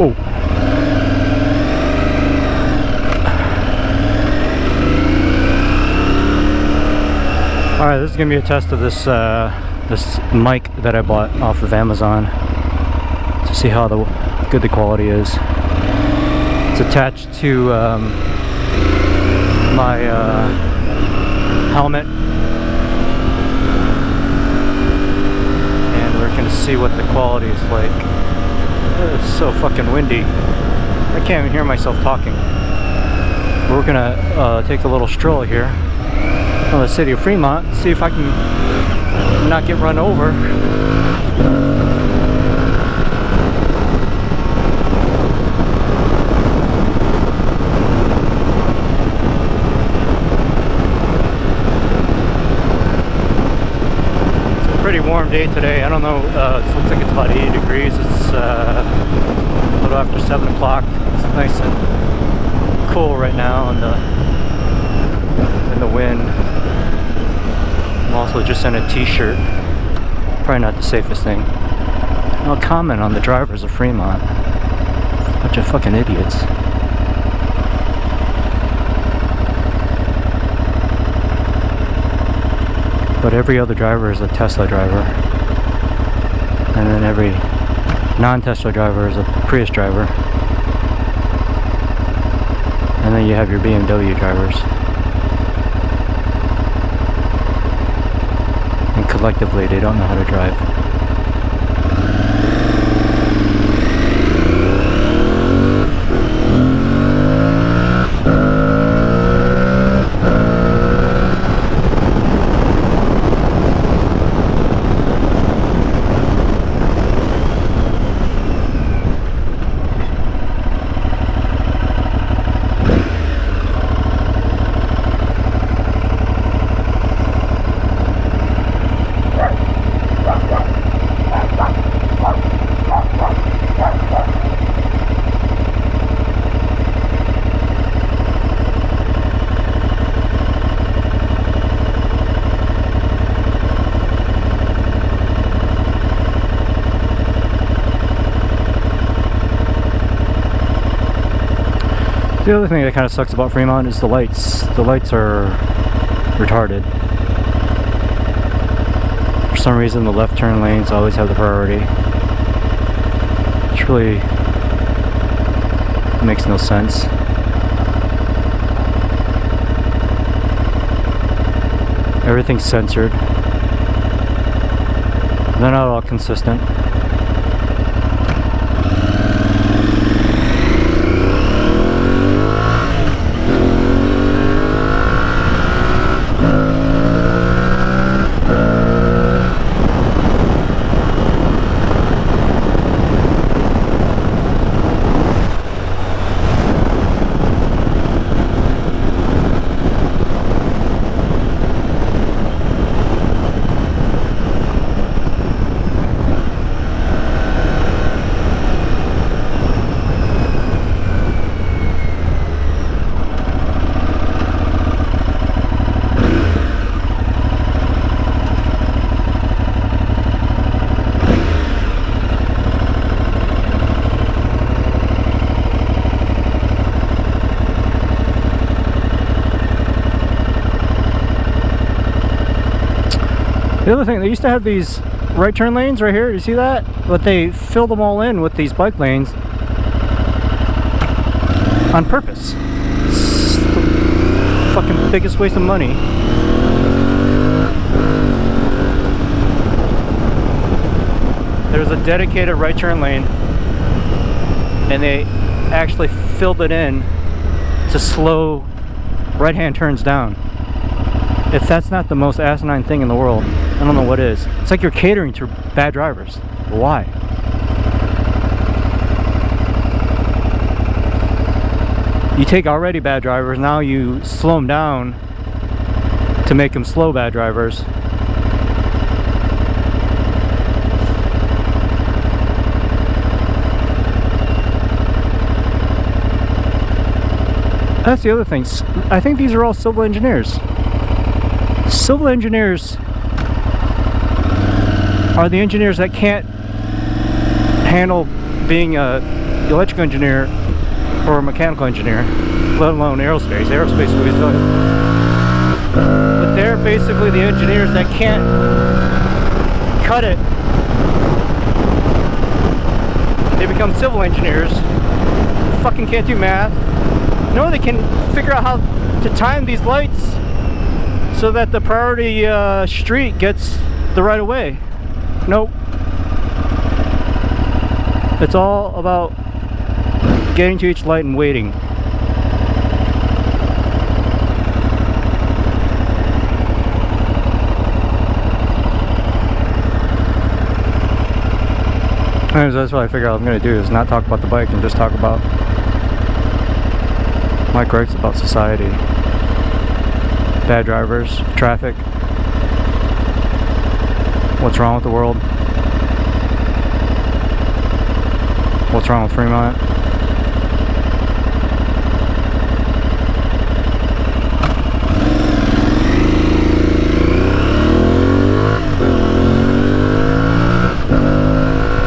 Oh. Alright, this is gonna be a test of this this mic that I bought off of Amazon to see how good the quality is. It's attached to my helmet, and we're gonna see what the quality is like. It's so fucking windy. I can't even hear myself talking. We're gonna take a little stroll here on the city of Fremont, see if I can not get run over. It's a pretty warm day today. I don't know, it looks like it's about 80 degrees. It's a little after 7 o'clock. It's nice and cool right now in the wind. I'm also just in a t-shirt. Probably not the safest thing. I'll comment on the drivers of Fremont. Bunch of fucking idiots. But every other driver is a Tesla driver. And then every non-Tesla driver is a Prius driver. And then you have your BMW drivers. And collectively they don't know how to drive. The other thing that kind of sucks about Fremont is the lights. The lights are retarded. For some reason the left turn lanes always have the priority. Which really makes no sense. Everything's censored. They're not all consistent. The other thing, they used to have these right turn lanes right here, you see that? But they filled them all in with these bike lanes on purpose. It's the fucking biggest waste of money. There's a dedicated right turn lane and they actually filled it in to slow right-hand turns down. If that's not the most asinine thing in the world, I don't know what is. It's like you're catering to bad drivers. Why? You take already bad drivers, now you slow them down to make them slow bad drivers. That's the other thing. I think these are all civil engineers. Civil engineers are the engineers that can't handle being a electrical engineer or a mechanical engineer, let alone aerospace. Aerospace always does. But they're basically the engineers that can't cut it. They become civil engineers. Fucking can't do math. No, they can figure out how to time these lights so that the priority street gets the right of way. Nope. It's all about getting to each light and waiting. Anyways, that's what I figured I was going to do, is not talk about the bike and just talk about my gripes about society. Bad drivers, traffic, what's wrong with the world, what's wrong with Fremont.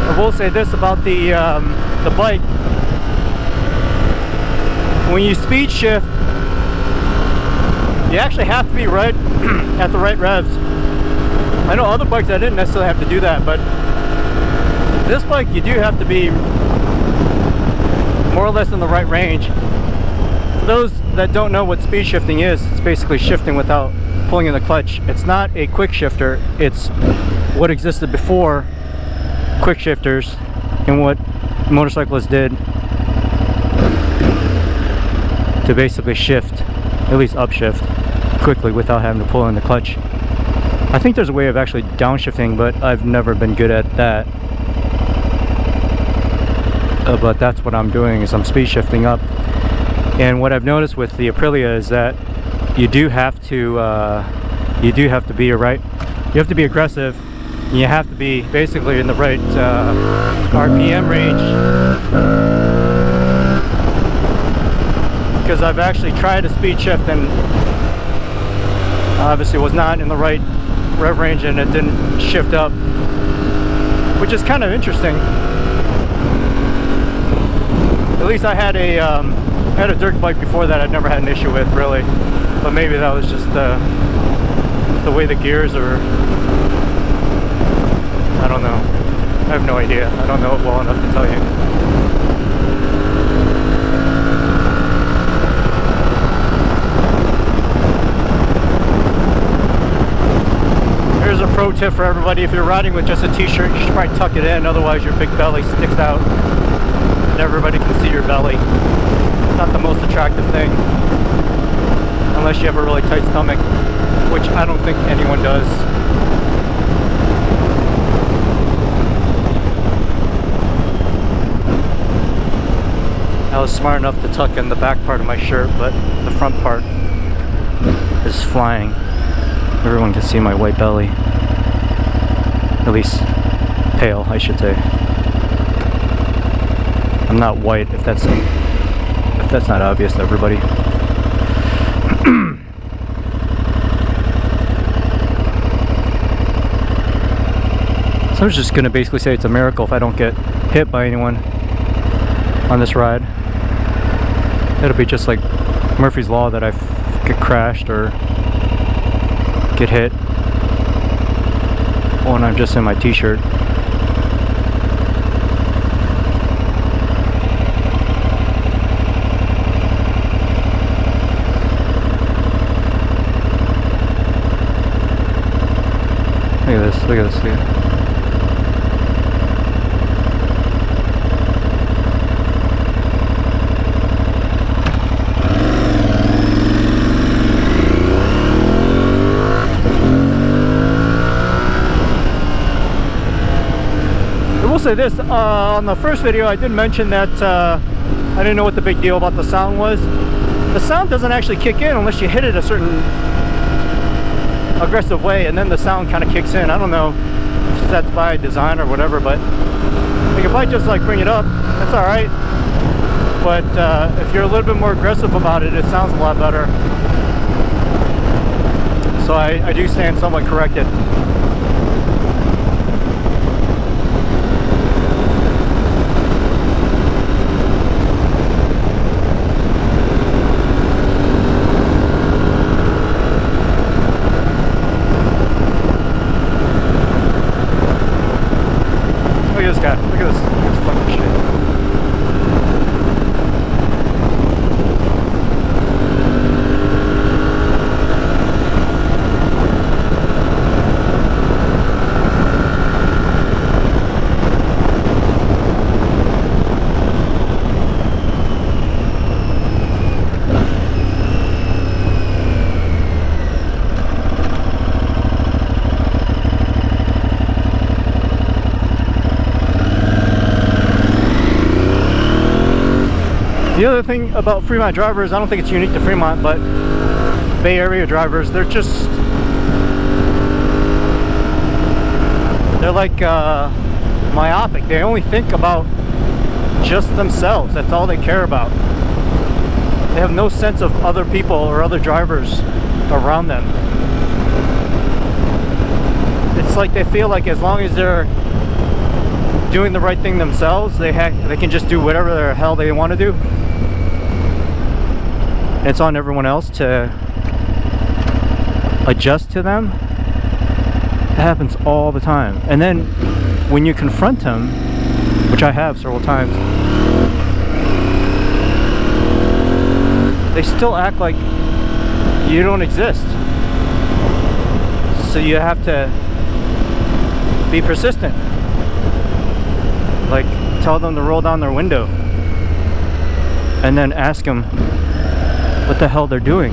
I will say this about the bike. When you speed shift, you actually have to be right at the right revs. I know other bikes I didn't necessarily have to do that, but this bike you do have to be more or less in the right range. For those that don't know what speed shifting is, it's basically shifting without pulling in the clutch. It's not a quick shifter, it's what existed before quick shifters and what motorcyclists did to basically shift, at least upshift, quickly without having to pull in the clutch. I think there's a way of actually downshifting, but I've never been good at that. But that's what I'm doing, is I'm speed shifting up. And what I've noticed with the Aprilia is that you do have to be right. You have to be aggressive. And you have to be basically in the right RPM range. Because I've actually tried to speed shift and obviously was not in the right rev range, and it didn't shift up, which is kind of interesting. At least I had a dirt bike before that I'd never had an issue with, really, but maybe that was just the way the gears are. I don't know. I have no idea. I don't know it well enough to tell you. Here's a pro tip for everybody. If you're riding with just a t-shirt, you should probably tuck it in, otherwise your big belly sticks out and everybody can see your belly. It's not the most attractive thing, unless you have a really tight stomach, which I don't think anyone does. I was smart enough to tuck in the back part of my shirt, but the front part is flying. Everyone can see my white belly. At least pale, I should say. I'm not white, if that's not obvious to everybody. So I was just gonna basically say it's a miracle if I don't get hit by anyone on this ride. It'll be just like Murphy's Law that I get crashed or get hit when I'm just in my t-shirt. Look at this, look at this, look at this. I will say this, on the first video I did mention that I didn't know what the big deal about the sound was. The sound doesn't actually kick in unless you hit it a certain aggressive way, and then the sound kind of kicks in. I don't know if that's by design or whatever, but like if I just like bring it up, that's alright. But if you're a little bit more aggressive about it, it sounds a lot better. So I do stand somewhat corrected. at this guy. Look at this. Look at this fucking shit. The other thing about Fremont drivers, I don't think it's unique to Fremont, but Bay Area drivers, they're like myopic. They only think about just themselves. That's all they care about. They have no sense of other people or other drivers around them. It's like they feel like as long as they're doing the right thing themselves, they can just do whatever the hell they want to do. It's on everyone else to adjust to them. It happens all the time. And then when you confront them, which I have several times, they still act like you don't exist. So you have to be persistent. Like, tell them to roll down their window and then ask them what the hell they're doing.